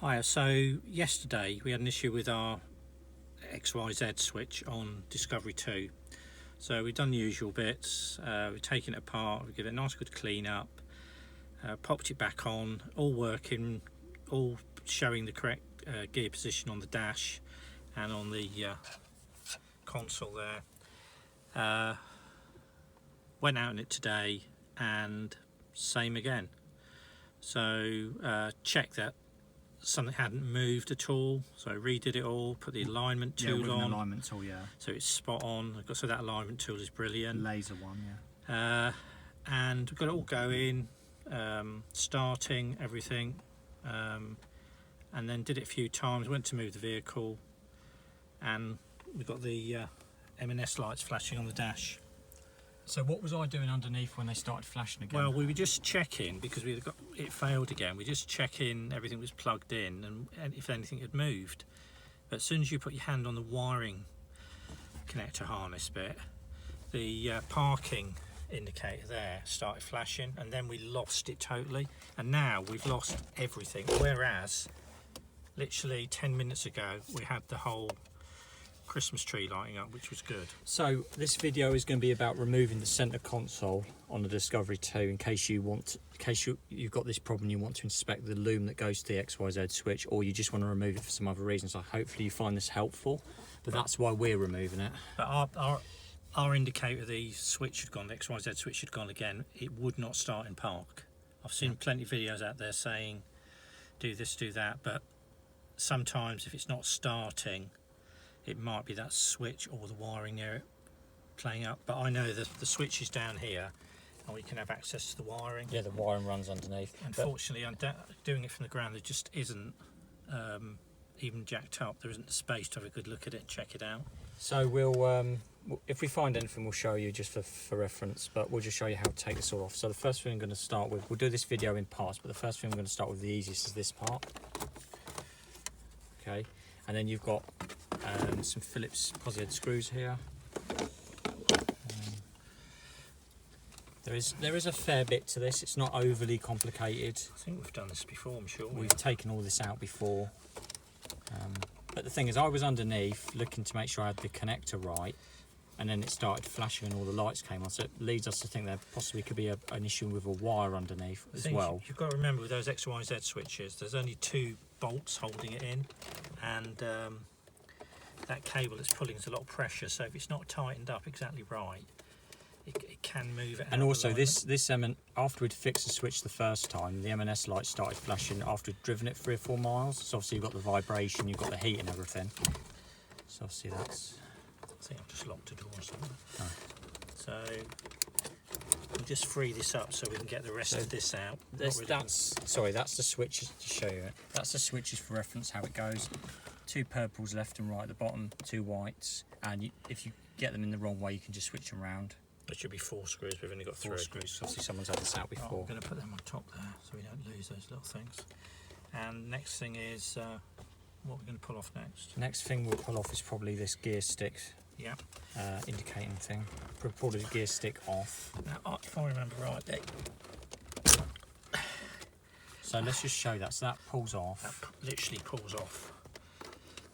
Hiya, so yesterday we had an issue with our XYZ switch on Discovery 2. So we've done the usual bits, we've taken it apart, we've given it a nice good clean up, popped it back on, all working, all showing the correct gear position on the dash and on the console there. Went out in it today and same again. So checked that something hadn't moved at all, so I redid it all, put the alignment tool on. Alignment tool, yeah. So it's spot on. So that alignment tool is brilliant. Laser one, yeah. And we've got it all going, starting everything, and then did it a few times. Went to move the vehicle, and we've got the M&S lights flashing on the dash. So what was I doing underneath when they started flashing again? Well, we were just checking because it failed again. We just checking everything was plugged in and if anything had moved. But as soon as you put your hand on the wiring connector harness bit, the parking indicator there started flashing, and then we lost it totally. And now we've lost everything. Whereas, literally 10 minutes ago, we had the whole Christmas tree lighting up, which was good. So this video is going to be about removing the center console on the Discovery 2 in case you've got this problem, you want to inspect the loom that goes to the XYZ switch, or you just want to remove it for some other reason. So hopefully you find this helpful, but that's why we're removing it. But our indicator, the switch had gone, the XYZ switch had gone again. It would not start in park. I've seen plenty of videos out there saying do this, do that, but sometimes if it's not starting, it might be that switch or the wiring near it playing up. But I know that the switch is down here and we can have access to the wiring. Yeah, the wiring runs underneath. Unfortunately, I'm doing it from the ground, there just isn't even jacked up. There isn't the space to have a good look at it and check it out. So we'll, if we find anything, we'll show you just for reference, but we'll just show you how to take this all off. So the first thing I'm going to start with, we'll do this video in parts, but the first thing I'm going to start with, the easiest, is this part. Okay, and then you've got some Phillips posi screws here. There is a fair bit to this. It's not overly complicated. I think we've done this before, I'm sure. We've taken all this out before. But the thing is, I was underneath looking to make sure I had the connector right, and then it started flashing and all the lights came on. So it leads us to think there possibly could be an issue with a wire underneath as well. You've got to remember with those XYZ switches, there's only 2 bolts holding it in, and that cable that's pulling is a lot of pressure. So if it's not tightened up exactly right, it can move it out. And also this after we'd fixed the switch the first time, the M&S light started flashing after we'd driven it 3 or 4 miles. So obviously you've got the vibration, you've got the heat and everything. So obviously that's... I think I've just locked a door or something. Oh. So we'll just free this up so we can get the rest of this out. Sorry, that's the switches to show you it. That's the switches for reference, how it goes. 2 purples left and right at the bottom, 2 whites, and if you get them in the wrong way, you can just switch them around. There should be 4 screws, we've only got 3. 4 screws, obviously someone's had this out before. I'm going to put them on top there so we don't lose those little things. And next thing is, what we're going to pull off next? Next thing we'll pull off is probably this gear stick. Yeah. Indicating thing. We'll pull the gear stick off. Now, if I remember rightly. So let's just show that. So that pulls off. That literally pulls off.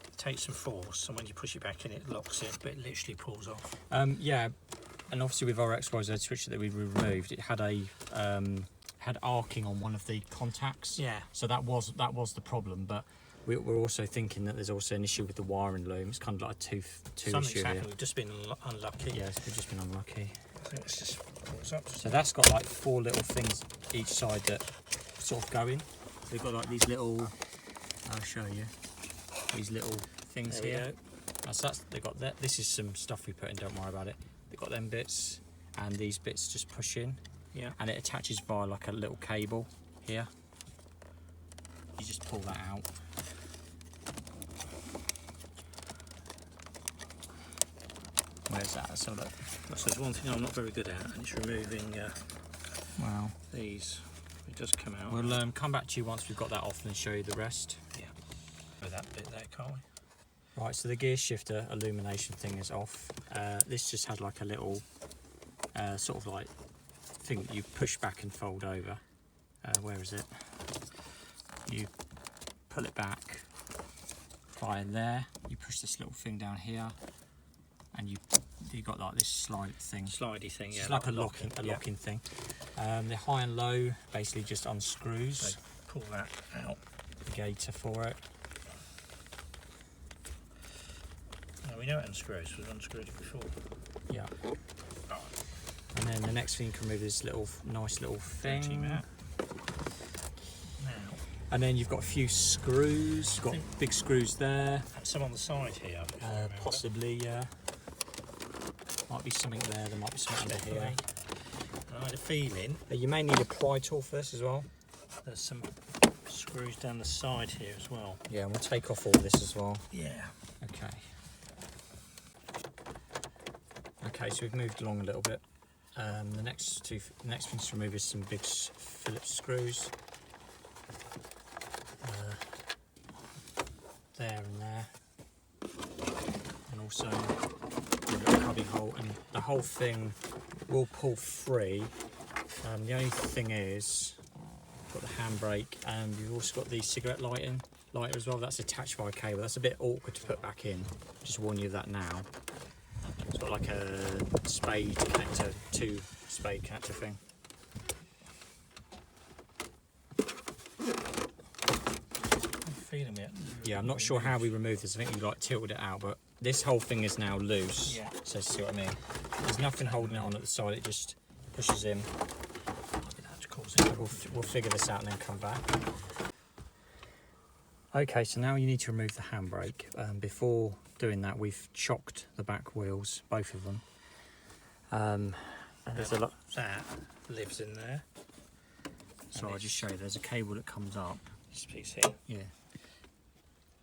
It takes some force, and when you push it back in, it locks in, but it literally pulls off. Yeah, and obviously with our XYZ switch that we removed, it had had arcing on one of the contacts. Yeah. So that was the problem, but we're also thinking that there's also an issue with the wiring loom. It's kind of like a two Something's issue happened. here. We've just been unlucky. Yes, we've just been unlucky. I think it's just pulls up. So that's got like 4 little things each side that sort of go in. They've got like these little. I'll show you. These little things here. They've got that. This is some stuff we put in. Don't worry about it. They've got them bits, and these bits just push in. Yeah. And it attaches via like a little cable here. You just pull that out. Where's that? So look. So there's one thing I'm not very good at, and it's removing these. It does come out. We'll come back to you once we've got that off and show you the rest. Yeah. With that bit there, can't we? Right, so the gear shifter illumination thing is off. This just had like a little sort of like thing that you push back and fold over. Where is it? You pull it back via there. You push this little thing down here, and you got like this slidey thing. Yeah. It's like a locking thing. The high and low basically just unscrews. So pull that out. The gator for it. Now we know it unscrews. We've unscrewed it before. Yeah. And then the next thing you can remove is this nice little thing. Now. And then you've got a few screws. Got big screws there. And some on the side here. Possibly, yeah. Might be something there. There might be something under here. I had a feeling. You may need a pry tool for this as well. There's some screws down the side here as well. Yeah, and we'll take off all this as well. Yeah. Okay. Okay, so we've moved along a little bit. The next thing to remove is some big Phillips screws. There and there. And also a little cubby hole, and the whole thing will pull free. The only thing is, got the handbrake, and you've also got the cigarette lighter as well. That's attached by a cable. That's a bit awkward to put back in. Just warn you of that now. It's got like a spade connector, 2 spade connector thing. Yeah, I'm not sure how we removed this. I think we like tilted it out, but this whole thing is now loose. Yeah. So see what I mean? There's nothing holding it on at the side. It just pushes in. We'll figure this out and then come back. Okay, so now you need to remove the handbrake. Before doing that, we've chocked the back wheels, both of them. And there's a lot. That lives in there. So I'll just show you. There's a cable that comes up. This piece here. Yeah.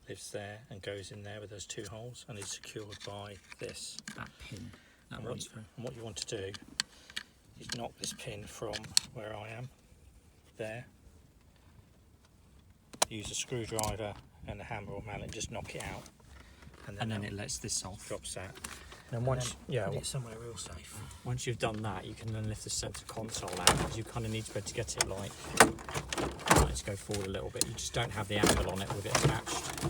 Lives there and goes in there with those 2 holes, and is secured by this. That pin. And what you want to do is knock this pin from where I am, there. Use a screwdriver and a hammer or mallet and just knock it out. And then it lets this off. Drops that. And once, put it somewhere real safe. Once you've done that, you can then lift the centre console out, because you kind of need to be able to get it like to go forward a little bit. You just don't have the angle on it with it attached.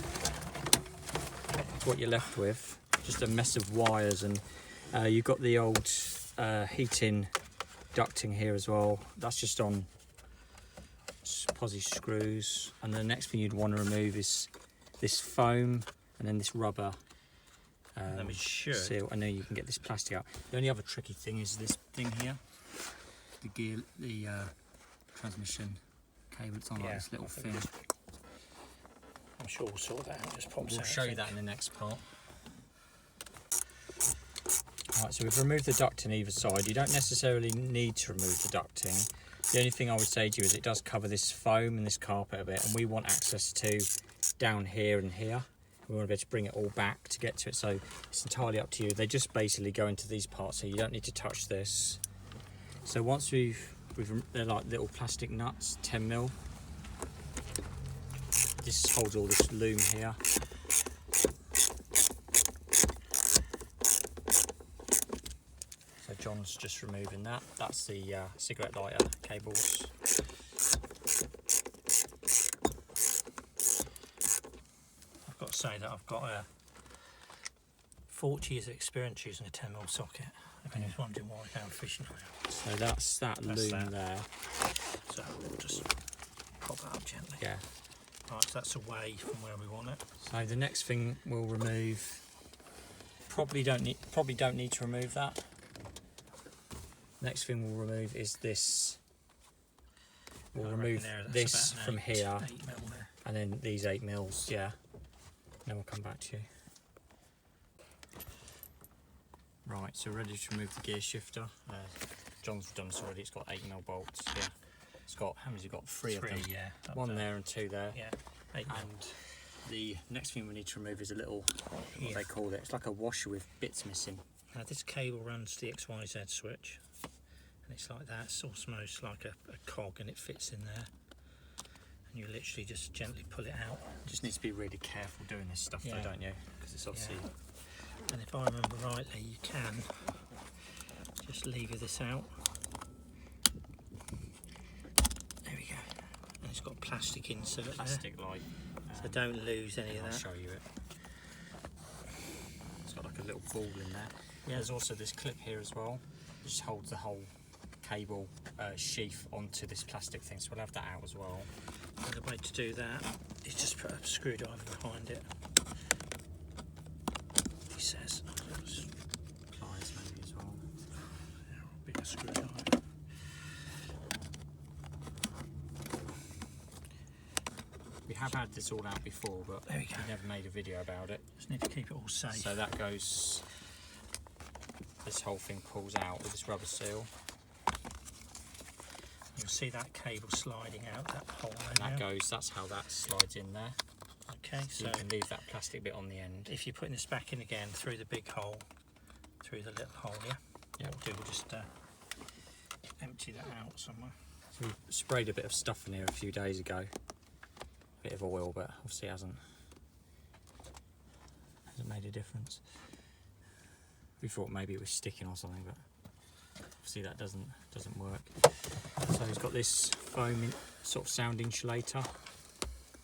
That's what you're left with. Just a mess of wires, and you've got the old heating ducting here as well. That's just on posi screws. And the next thing you'd want to remove is this foam, and then this rubber. Then we should seal. I know you can get this plastic out. The only other tricky thing is this thing here, the transmission cable. It's on like this little thing. I'm sure we'll sort that out. Just pops We'll out, show you that in the next part. Alright, so we've removed the ducting either side. You don't necessarily need to remove the ducting. The only thing I would say to you is it does cover this foam and this carpet a bit, and we want access to down here and here. We want to be able to bring it all back to get to it, so it's entirely up to you. They just basically go into these parts, so you don't need to touch this. So once they're like little plastic nuts, 10mm. This holds all this loom here. So John's just removing that. That's the cigarette lighter cables. I've got to say that I've got 40 years of experience using a 10mm socket. If anyone's wondering why how efficient I am. So that's that loom there. So we'll just pop that up gently. Yeah. Right, so that's away from where we want it. So the next thing we'll remove, probably don't need to remove that. Next thing we'll remove is this. We'll remove this from here, 8mm there. and then these 8mm, yeah. Then we'll come back to you. Right, so we're ready to remove the gear shifter. John's done this already. It's got 8mm bolts. Yeah. It's got, how many's it got? 3 of them. Yeah. One there and 2 there. Yeah. 8mm. And the next thing we need to remove is a little, what they call it. It's like a washer with bits missing. Now this cable runs to the XYZ switch, and it's like that. It's almost like a cog, and it fits in there. And you literally just gently pull it out. Just need to be really careful doing this stuff, though, don't you? Because it's obviously. And if I remember rightly, you can just lever this out. There we go. And it's got plastic insert Plastic like So don't lose any of I'll that. show you it. It's got like a little ball in there. Yeah. There's also this clip here as well, which holds the whole cable sheath onto this plastic thing, so we'll have that out as well. And the way to do that is just put a screwdriver behind it. He says. Pliers maybe as well. Yeah, bigger screwdriver. We have had this all out before, but there we go. we never made a video about it. Just need to keep it all safe. So that goes, this whole thing pulls out with this rubber seal. You'll see that cable sliding out that hole there. And that goes, that's how that slides in there. Okay, so you can leave that plastic bit on the end. If you're putting this back in again through the big hole, through the little hole, yeah? Yeah. What we'll do, we'll just empty that out somewhere. So we sprayed a bit of stuff in here a few days ago. A bit of oil, but obviously hasn't made a difference. We thought maybe it was sticking or something, but obviously that doesn't work. So he's got this foam sort of sound insulator.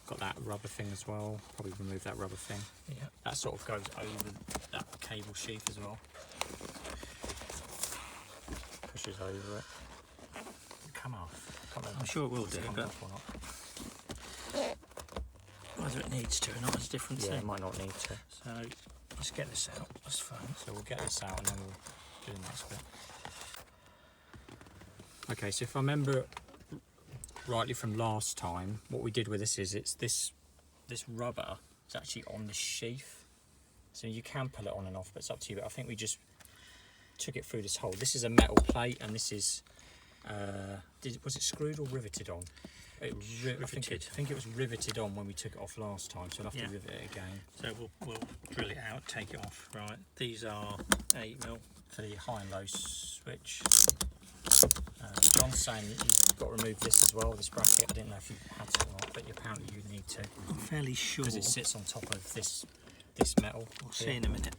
Got that rubber thing as well. Probably remove that rubber thing. Yeah. That sort of goes over that cable sheath as well. Pushes over it. Come off. I'm sure it will do, but whether it needs to or not is a different thing. Yeah, it might not need to. So let's get this out. That's fine. So we'll get this out and then we'll do the next bit. Okay, so if I remember rightly from last time, what we did with this is it's this rubber is actually on the sheath. So you can pull it on and off, but it's up to you. But I think we just took it through this hole. This is a metal plate, and this is was it screwed or riveted on? Riveted. I think it was riveted on when we took it off last time, so we'll have to rivet it again. So we'll drill it out, take it off. Right, these are 8mm. For the high and low switch. John's saying you've got to remove this as well, this bracket. I didn't know if you had to or not, but apparently you need to. I'm fairly sure. Because it sits on top of this metal. We'll see in a minute.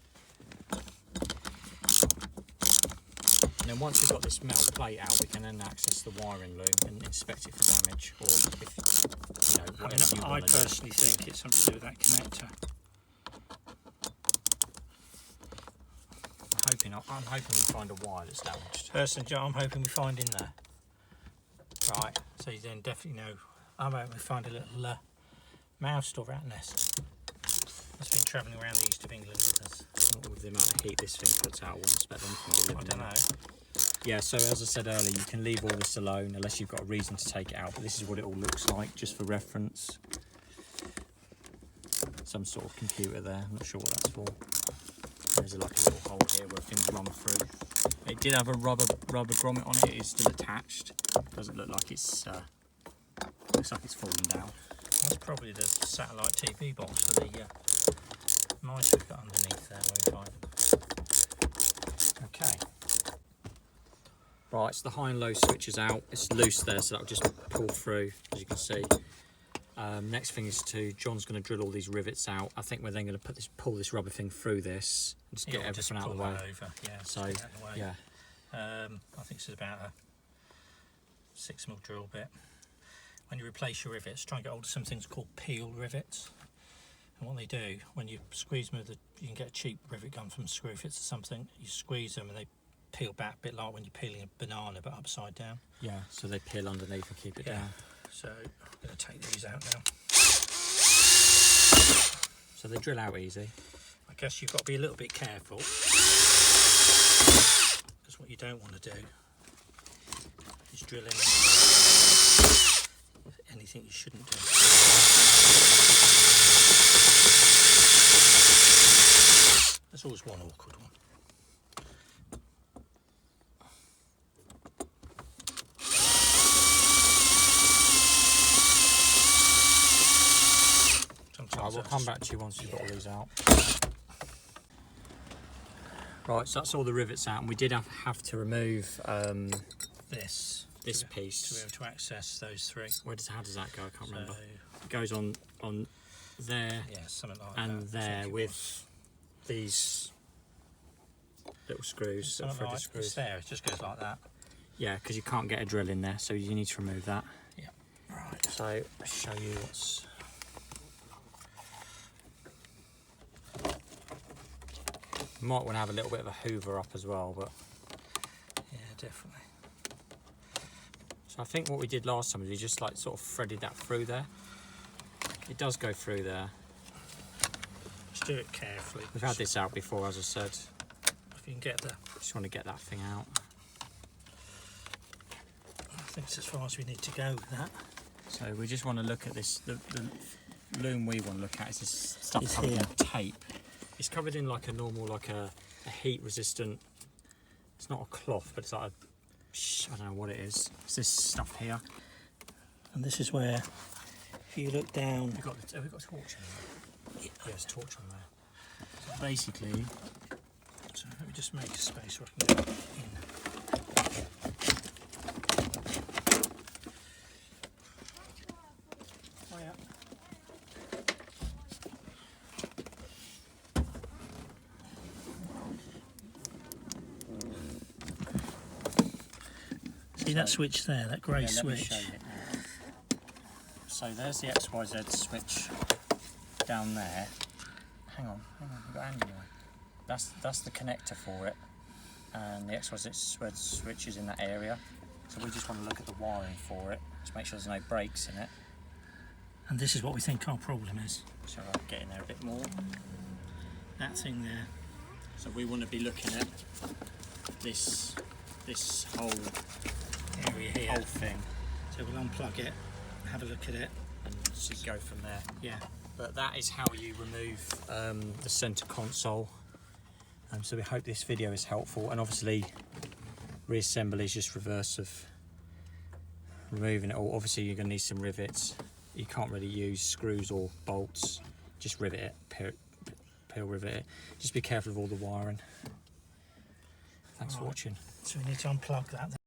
And then once we've got this metal plate out, we can then access the wiring loom and inspect it for damage, or if, you know, whatever you I want to do. personally think it's something to do with that connector. I'm hoping we find a wire that's damaged. Personally, I'm hoping we find in there. Right, so you then definitely know. I'm hoping we find a little mouse or rat nest that's been travelling around the east of England with us. Not with the amount of heat this thing puts out, I wouldn't expect them to be living I don't in know. it. Yeah, so as I said earlier, you can leave all this alone unless you've got a reason to take it out, but this is what it all looks like, just for reference. Some sort of computer there, I'm not sure what that's for. There's like a little hole here where things run through. It did have a rubber grommet on it. It is still attached. Doesn't look like it's looks like it's fallen down. That's probably the satellite TV box for the mice we've got underneath there where we find them. Okay. Right, so the high and low switch is out. It's loose there, so that'll just pull through, as you can see. Next thing is John's going to drill all these rivets out. I think we're then going to pull this rubber thing through this and just get everything out of the way. Over. Yeah, so get out of the way. yeah, I think this is about a 6mm drill bit. When you replace your rivets, try and get hold of some things called peel rivets. And what they do, when you squeeze them, you can get a cheap rivet gun from Screwfits or something. You squeeze them and they peel back, a bit like when you're peeling a banana but upside down. yeah. So they peel underneath and keep it down. So I'm going to take these out now. So they drill out easy. I guess you've got to be a little bit careful, because what you don't want to do is drill in anything you shouldn't do. There's always one awkward one. Right, we'll come back to you once you've got all these out. Right, so that's all the rivets out, and we did have to remove this piece to be able to access those three. How does that go? I can't remember. It goes on there, yeah, something like and that. there with these little screws, Something threaded like screws. it's there. It just goes like that. Yeah, because you can't get a drill in there, so you need to remove that. Yeah. Right. So I'll show you what's. You might want to have a little bit of a hoover up as well, but Yeah, definitely. so I think what we did last time is we just like sort of threaded that through there. It does go through there. Just do it carefully. We've had this out before, as I said. If you can get the... Just want to get that thing out. I think it's as far as we need to go with that. So we just want to look at this. The loom we want to look at is this stuff It's covered here. in tape. It's covered in like a normal, like a heat resistant. It's not a cloth, but it's like I don't know what it is. It's this stuff here. And this is where, if you look down... Have we got a torch on there? Yeah, there's a torch on there. So basically, So let me just make a space where I can get in. Oh yeah. See that switch there, that grey let me show switch? you. So there's the XYZ switch down there. Hang on, we've got Andy there. That's the connector for it, and the XYZ switch is in that area. So we just want to look at the wiring for it to make sure there's no breaks in it. And this is what we think our problem is. So I'll get in there a bit more. That thing there. So we want to be looking at this whole Area here. whole thing So we'll unplug it, have a look at it. and just go from there. Yeah. But that is how you remove the center console. So we hope this video is helpful, and obviously reassembly is just reverse of removing it all. Obviously you're going to need some rivets. You can't really use screws or bolts, just rivet it, peel rivet it. Just be careful of all the wiring. Thanks for watching. So we need to unplug that.